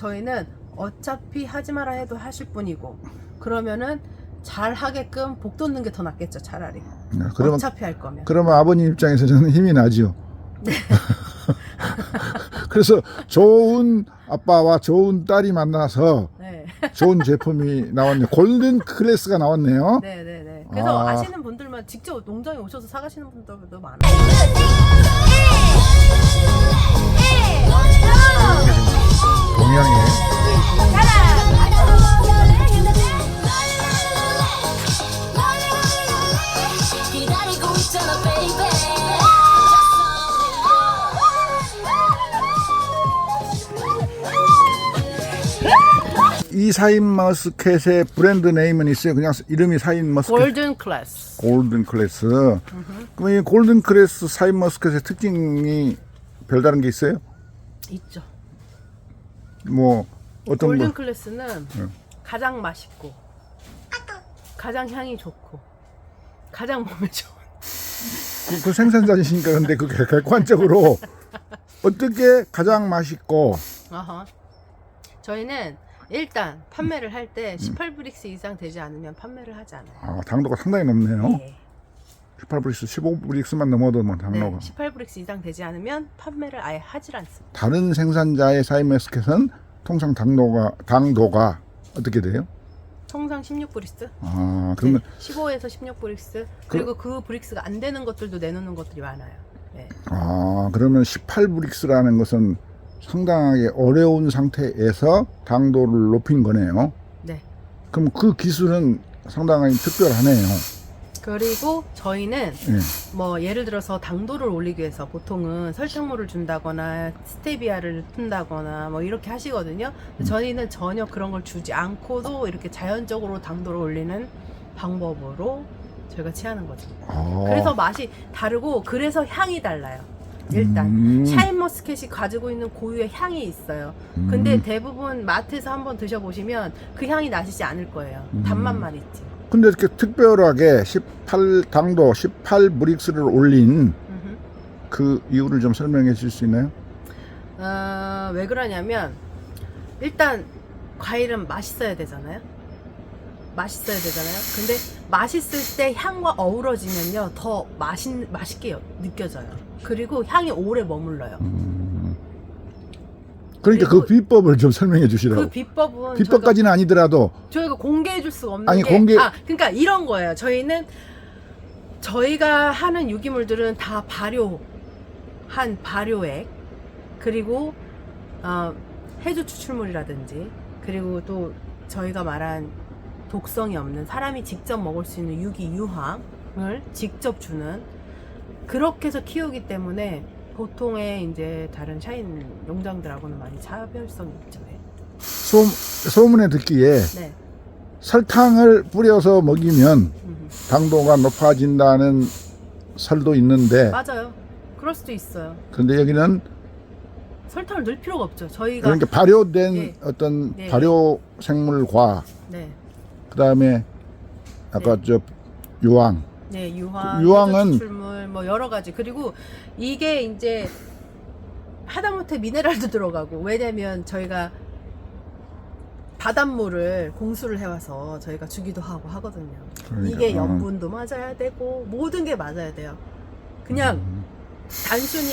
저희는 어차피 하지 마라 해도 하실 분이고, 그러면은 잘 하게끔 복 돋는 게 더 낫겠죠, 차라리. 그러면, 어차피 할 거면. 그러면 아버님 입장에서 저는 힘이 나죠. 네. 그래서 좋은 아빠와 좋은 딸이 만나서 네. 좋은 제품이 나왔네요. 골든 클래스가 나왔네요. 네네네. 그래서 아. 아시는 분들만 직접 농장에 오셔서 사가시는 분들도 많아요. 동양에 기다리고 있잖아, baby. 이 샤인 머스켓의 브랜드 네임은 있어요. 그냥 이름이 샤인 머스켓. 골든 클래스. 골든 클래스. 그럼 이 골든 클래스 샤인 머스켓의 특징이 별다른 게 있어요? 있죠. 뭐 어떤 골든 거? 클래스는 가장 맛있고, 가장 향이 좋고, 가장 몸에 좋은. 그 생산자이시니까 근데 그 객관적으로 어떻게 가장 맛있고 어허. 저희는 일단 판매를 할 때 18브릭스 이상 되지 않으면 판매를 하지 않아요. 당도가 상당히 높네요. 예. 18브릭스, 15브릭스만 넘어도 뭐 네, 당도가. 18브릭스 이상 되지 않으면 판매를 아예 하질 않습니다. 다른 생산자의 샤인 머스켓은 통상 당도가 어떻게 돼요? 통상 16브릭스? 그러면 15에서 16브릭스. 그리고 그 브릭스가 안 되는 것들도 내놓는 것들이 많아요. 네. 그러면 18브릭스라는 것은 상당하게 어려운 상태에서 당도를 높인 거네요. 네. 그럼 그 기술은 상당히 특별하네요. 그리고 저희는 예. 뭐 예를 들어서 당도를 올리기 위해서 보통은 설탕물을 준다거나 스테비아를 푼다거나 뭐 이렇게 하시거든요. 근데 저희는 전혀 그런 걸 주지 않고도 이렇게 자연적으로 당도를 올리는 방법으로 저희가 취하는 거죠. 그래서 맛이 다르고 그래서 향이 달라요. 일단 샤인 머스켓이 가지고 있는 고유의 향이 있어요. 근데 대부분 마트에서 한번 드셔보시면 그 향이 나시지 않을 거예요. 단맛만 있지. 근데 이렇게 특별하게 당도 18브릭스를 올린 그 이유를 좀 설명해 주실 수 있나요? 왜 그러냐면 일단 과일은 맛있어야 되잖아요. 근데 맛있을 때 향과 어우러지면요 더 맛있게 느껴져요. 그리고 향이 오래 머물러요. 그러니까 그 비법을 좀 설명해 주시라고. 그 비법은 비법까지는 아니더라도 저희가 공개해 줄 수가 없는 아니, 게 공개- 그러니까 이런 거예요. 저희가 하는 유기물들은 다 발효액 그리고 해조 추출물이라든지 그리고 또 저희가 말한 독성이 없는 사람이 직접 먹을 수 있는 유기유황을 직접 주는 그렇게 해서 키우기 때문에 보통의 이제 다른 샤인 농장들하고는 많이 차별성이 있죠. 네. 소문에 듣기에 네. 설탕을 뿌려서 먹이면 당도가 높아진다는 설도 있는데 맞아요. 그럴 수도 있어요. 근데 여기는 설탕을 넣을 필요가 없죠. 저희가 그러니까 발효된 네. 어떤 네. 발효 생물과 네, 그다음에 아까 네. 저 유황 네 유황은- 추출물 뭐 여러 가지 그리고 이게 이제 하다못해 미네랄도 들어가고 왜냐면 저희가 바닷물을 공수를 해와서 저희가 주기도 하고 하거든요. 그러니까, 이게 염분도 맞아야 되고 모든 게 맞아야 돼요. 그냥 단순히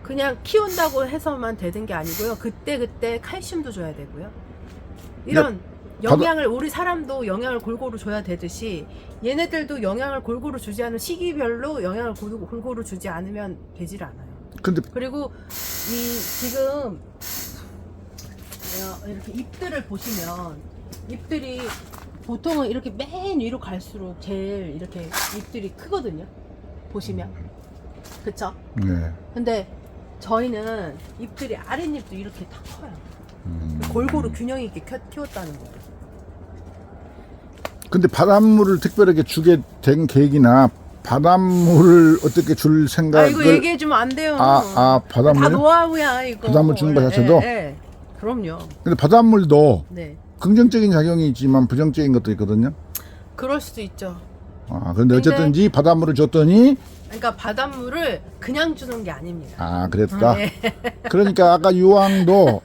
그냥 키운다고 해서만 되는 게 아니고요. 그때 칼슘도 줘야 되고요. 이런 영양을 우리 사람도 영양을 골고루 줘야 되듯이 얘네들도 영양을 골고루 주지 않은 시기별로 영양을 골고루 주지 않으면 되질 않아요. 근데 그리고 지금 이렇게 잎들을 보시면 잎들이 보통은 이렇게 맨 위로 갈수록 제일 이렇게 잎들이 크거든요. 보시면 그쵸? 네. 근데 저희는 잎들이 아랫잎도 이렇게 다 커요. 골고루 균형 있게 키웠다는 거예요. 근데 바닷물을 특별하게 주게 된 계획이나 바닷물을 어떻게 줄 생각을 이거 얘기해주면 안 돼요. 다 바닷물 노하우야 이거. 바닷물 주는 거 자체도? 네. 그럼요. 근데 바닷물도 네. 긍정적인 작용이 있지만 부정적인 것도 있거든요. 그럴 수도 있죠. 그런데 어쨌든지 바닷물을 줬더니 그러니까 바닷물을 그냥 주는 게 아닙니다. 아, 그랬다. 네. 그러니까 아까 유황도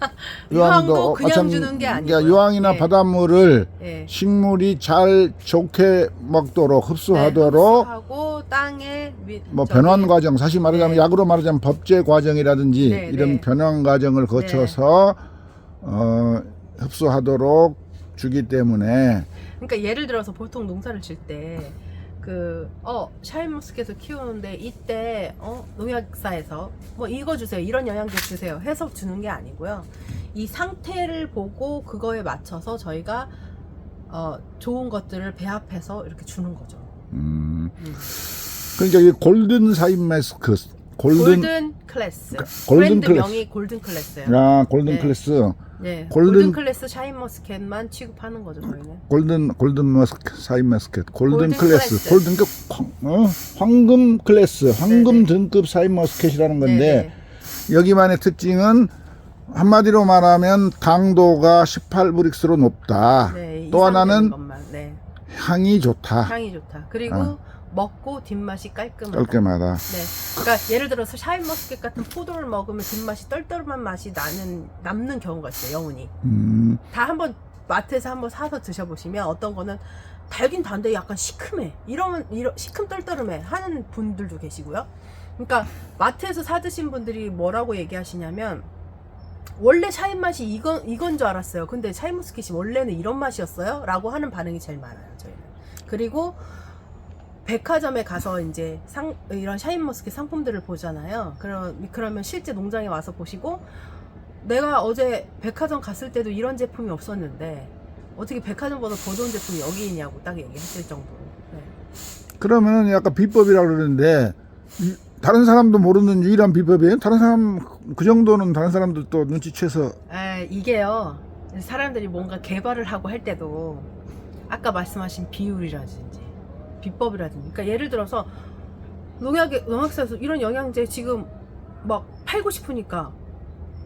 유황도 그냥 마찬- 주는 게 아니고요. 그러니까 유황이나 네. 바닷물을 예. 식물이 잘 좋게 먹도록 흡수하도록 흡수하고 땅에 뭐 변환 과정, 사실 말하자면 네. 약으로 말하자면 법제 과정이라든지 네, 이런 네. 변환 과정을 거쳐서 흡수하도록 주기 때문에 그러니까 예를 들어서 보통 농사를 질 때 샤인머스켓을 키우는데 이때 농약사에서 뭐 이거 주세요, 이런 영양제 주세요 해서 주는 게 아니고요. 이 상태를 보고 그거에 맞춰서 저희가 좋은 것들을 배합해서 이렇게 주는 거죠. 그러니까 이 골든 사인머스켓 골든 클래스. 골든 브랜드 클래스. 명이 골든 클래스예요. 아, 골든 네. 클래스. 네, 골든- 골든 클래스 샤인머스켓만 취급하는 거죠, 저희는. 골든 머스켓, 사인머스켓, 골든 골든 클래스, 클래스. 골든급 황금 클래스, 황금 네네. 등급 사인머스켓이라는 건데 네네. 여기만의 특징은 한마디로 말하면 당도가 18브릭스로 높다. 네, 또 하나는 것만. 네, 향이 좋다. 향이 좋다. 그리고 아. 먹고 뒷맛이 깔끔하다. 깔끔하다. 네, 그러니까 예를 들어서 샤인머스켓 같은 포도를 먹으면 뒷맛이 떨떠름한 맛이 남는 경우가 있어요, 영혼이. 다 한번 마트에서 한번 사서 드셔보시면 어떤 거는 달긴 단데 약간 시큼해. 이러면 시큼 떨떠름해 하는 분들도 계시고요. 그러니까 마트에서 사 드신 분들이 뭐라고 얘기하시냐면 원래 샤인 맛이 이건 줄 알았어요. 근데 샤인머스켓이 원래는 이런 맛이었어요? 라고 하는 반응이 제일 많아요, 저희는. 그리고 백화점에 가서 이제 이런 샤인머스켓 상품들을 보잖아요. 그러면 실제 농장에 와서 보시고 내가 어제 백화점 갔을 때도 이런 제품이 없었는데 어떻게 백화점보다 더 좋은 제품이 여기 있냐고 딱 얘기했을 정도로. 네. 그러면 약간 비법이라고 그러는데 다른 사람도 모르는 유일한 비법이에요? 다른 사람 그 정도는 다른 사람도 또 눈치채서 이게요. 사람들이 뭔가 개발을 하고 할 때도 아까 말씀하신 비율이라든지 비법이라든지, 그러니까 예를 들어서 농약사에서 이런 영양제 지금 막 팔고 싶으니까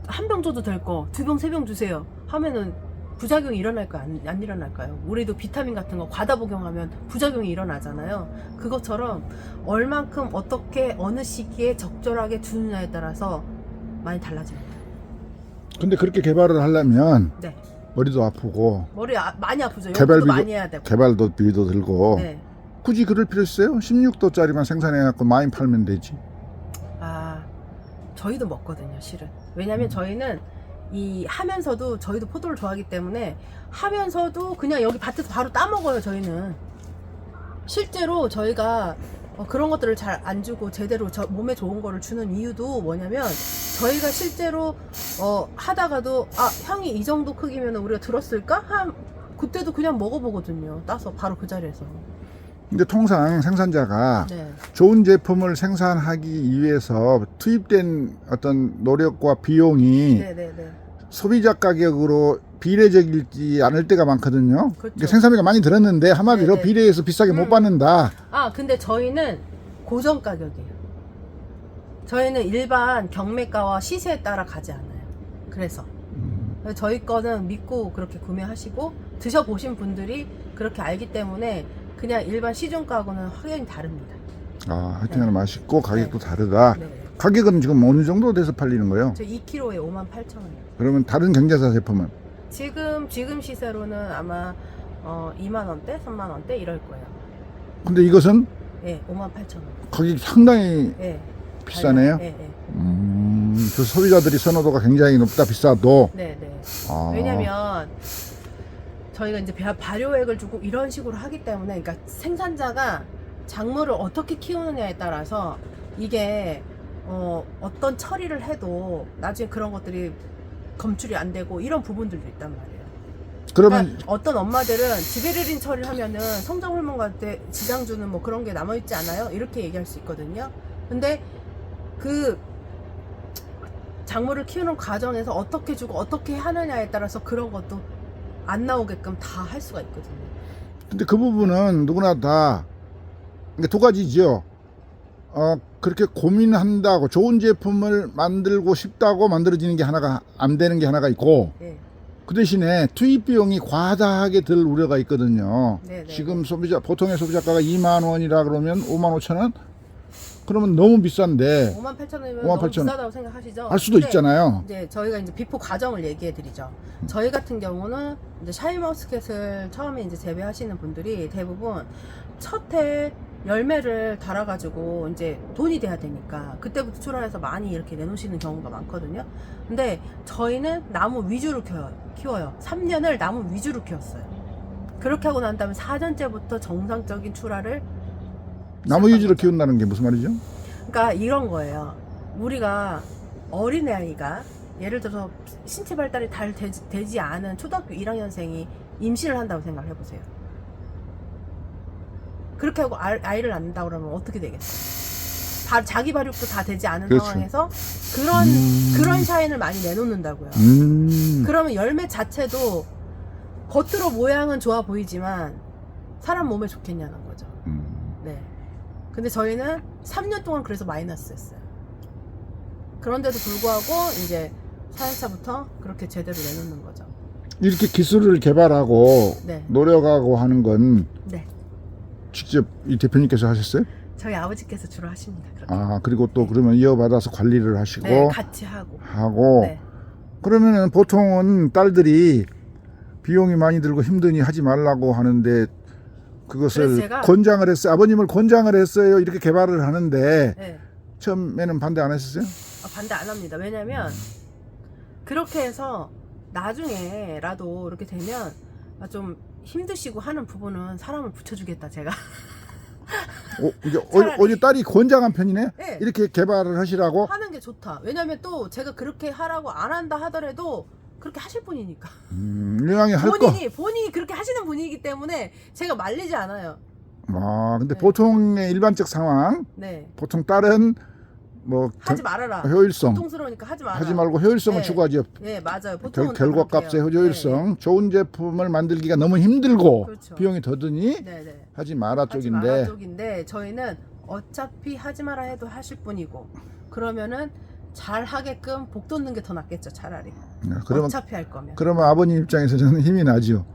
한 병 줘도 될 거 2병 3병 주세요 하면은 부작용이 일어날까요? 안 일어날까요? 우리도 비타민 같은 거 과다 복용하면 부작용이 일어나잖아요. 그것처럼 얼만큼 어떻게 어느 시기에 적절하게 주느냐에 따라서 많이 달라집니다. 근데 그렇게 개발을 하려면 네, 머리도 아프고 머리 많이 아프죠. 개발비도- 연구도 많이 해야 되고. 개발도 비도 들고 네. 굳이 그럴 필요 있어요? 16도짜리만 생산해갖고 많이 팔면 되지. 저희도 먹거든요, 실은. 왜냐면 저희는 하면서도 저희도 포도를 좋아하기 때문에 하면서도 그냥 여기 밭에서 바로 따먹어요, 저희는. 실제로 저희가 그런 것들을 잘 안 주고 제대로 몸에 좋은 거를 주는 이유도 뭐냐면 저희가 실제로 하다가도 향이 이 정도 크기면 우리가 들었을까? 그때도 그냥 먹어보거든요. 따서 바로 그 자리에서. 근데 통상 생산자가 네. 좋은 제품을 생산하기 위해서 투입된 어떤 노력과 비용이 네네네. 소비자 가격으로 비례적이지 않을 때가 많거든요. 그렇죠. 그러니까 생산비가 많이 들었는데 한마디로 네네. 비례해서 비싸게 못 받는다. 근데 저희는 고정 가격이에요. 저희는 일반 경매가와 시세에 따라 가지 않아요. 그래서 저희 거는 믿고 그렇게 구매하시고 드셔보신 분들이 그렇게 알기 때문에 그냥 일반 시중가하고는 확연히 다릅니다. 하여튼 맛있고 가격도 다르다. 네. 가격은 지금 어느 정도 돼서 팔리는 거예요? 저 2kg에 58,000원이요. 그러면 다른 경제사 제품은? 지금 시세로는 아마 2만 원대, 3만 원대 이럴 거예요. 근데 이것은 예, 58,000원. 가격이 상당히 예. 비싸네요. 예, 예. 그 소비자들이 선호도가 굉장히 높다, 비싸도. 네, 네. 아. 왜냐면 저희가 이제 발효액을 주고 이런 식으로 하기 때문에, 그러니까 생산자가 작물을 어떻게 키우느냐에 따라서 이게 어떤 처리를 해도 나중에 그런 것들이 검출이 안 되고 이런 부분들도 있단 말이에요. 그러면 그러니까 어떤 엄마들은 지베르린 처리를 하면은 성장 호르몬한테 지장 주는 뭐 그런 게 남아 있지 않아요? 이렇게 얘기할 수 있거든요. 근데 그 작물을 키우는 과정에서 어떻게 주고 어떻게 하느냐에 따라서 그런 것도 안 나오게끔 다 할 수가 있거든요. 근데 그 부분은 누구나 다 이게 두 가지죠. 그렇게 고민한다고 좋은 제품을 만들고 싶다고 만들어지는 게 하나가 안 되는 게 하나가 있고, 예. 그 대신에 투입 비용이 과다하게 들 우려가 있거든요. 네네. 지금 보통의 소비자가가 2만 원이라 그러면 5만 5천 원? 그러면 너무 비싼데 58,000원이면 58,000원. 너무 비싸다고 생각하시죠? 할 수도 근데 있잖아요. 이제 저희가 이제 비포 과정을 얘기해 드리죠. 저희 같은 경우는 이제 샤인머스켓을 처음에 이제 재배하시는 분들이 대부분 첫해 열매를 달아가지고 이제 돈이 돼야 되니까 그때부터 출하해서 많이 이렇게 내놓으시는 경우가 많거든요. 근데 저희는 나무 위주로 키워요. 3년을 나무 위주로 키웠어요. 그렇게 하고 난 다음에 4년째부터 정상적인 출하를 나무 위주로 키운다는 게 무슨 말이죠? 그러니까 이런 거예요. 우리가 어린아이가 예를 들어서 신체 발달이 잘 되지 않은 초등학교 1학년생이 임신을 한다고 생각을 해보세요. 그렇게 하고 아이를 낳는다 그러면 어떻게 되겠어요? 자기 발육도 다 되지 않은 그렇죠. 상황에서 그런 샤인을 많이 내놓는다고요. 그러면 열매 자체도 겉으로 모양은 좋아 보이지만 사람 몸에 좋겠냐는 거죠. 네. 근데 저희는 3년 동안 그래서 마이너스였어요. 그런데도 불구하고 이제 4년차부터 그렇게 제대로 내놓는 거죠. 이렇게 기술을 개발하고 네. 노력하고 하는 건 네. 직접 이 대표님께서 하셨어요? 저희 아버지께서 주로 하십니다. 그렇게. 아, 그리고 또 그러면 이어받아서 관리를 하시고 네, 같이 하고. 네. 그러면은 보통은 딸들이 비용이 많이 들고 힘드니 하지 말라고 하는데 그것을 제가- 권장을 했어요. 아버님을 권장을 했어요. 이렇게 개발을 하는데 네. 처음에는 반대 안 하셨어요? 반대 안 합니다. 왜냐면 그렇게 해서 나중에라도 이렇게 되면 좀 힘드시고 하는 부분은 사람을 붙여주겠다 제가. 이게 차라리. 어디 딸이 권장한 편이네? 네. 이렇게 개발을 하시라고? 하는 게 좋다. 왜냐면 또 제가 그렇게 하라고 안 한다 하더라도 그렇게 하실 분이니까. 이왕에 할 거. 본인이 그렇게 하시는 분이기 때문에 제가 말리지 않아요. 아, 근데 네. 보통의 일반적 상황, 네. 보통 딸은 뭐 하지 말아라. 효율성 고통스러우니까 하지 마라. 하지 말고 효율성을 네. 추구하죠. 네, 맞아요. 보통은 다 결과값의 그렇게 해요. 효율성, 좋은 제품을 만들기가 너무 힘들고 그렇죠. 비용이 더 드니 네, 네. 하지 마라 하지 마라 쪽인데 쪽인데 저희는 어차피 하지 마라 해도 하실 분이고 그러면은 잘 하게끔 복 돋는 게 더 낫겠죠 차라리. 그러면 어차피 할 거면. 그러면 아버님 입장에서는 힘이 나죠.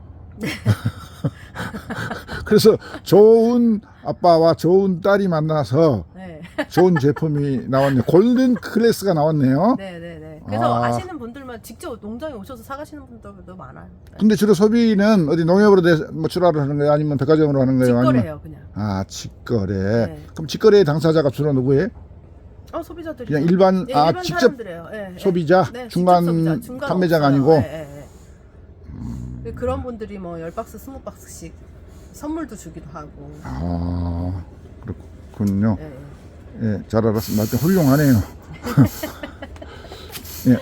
그래서 좋은 아빠와 좋은 딸이 만나서 네, 좋은 제품이 나왔네요. 골든 클래스가 나왔네요. 네, 네, 네. 그래서 아. 아시는 분들만 직접 농장에 오셔서 사가시는 분들도 많아요. 네. 근데 주로 소비는 어디 농협으로 뭐 출하를 하는 거예요? 아니면 백화점으로 하는 거예요? 아니면 직거래요 그냥. 아, 직거래. 네. 그럼 직거래의 당사자가 주로 누구예요? 소비자들이 그냥 일반 네, 아 일반 직접 사람들이에요. 네, 소비자? 네, 중간 직접 소비자, 중간 판매자가 없어요. 아니고? 네, 네, 네. 그런 분들이 뭐 10박스, 20박스씩 선물도 주기도 하고. 아, 그렇군요. 네, 네. 예, 잘 알았습니다. 훌륭하네요. 예,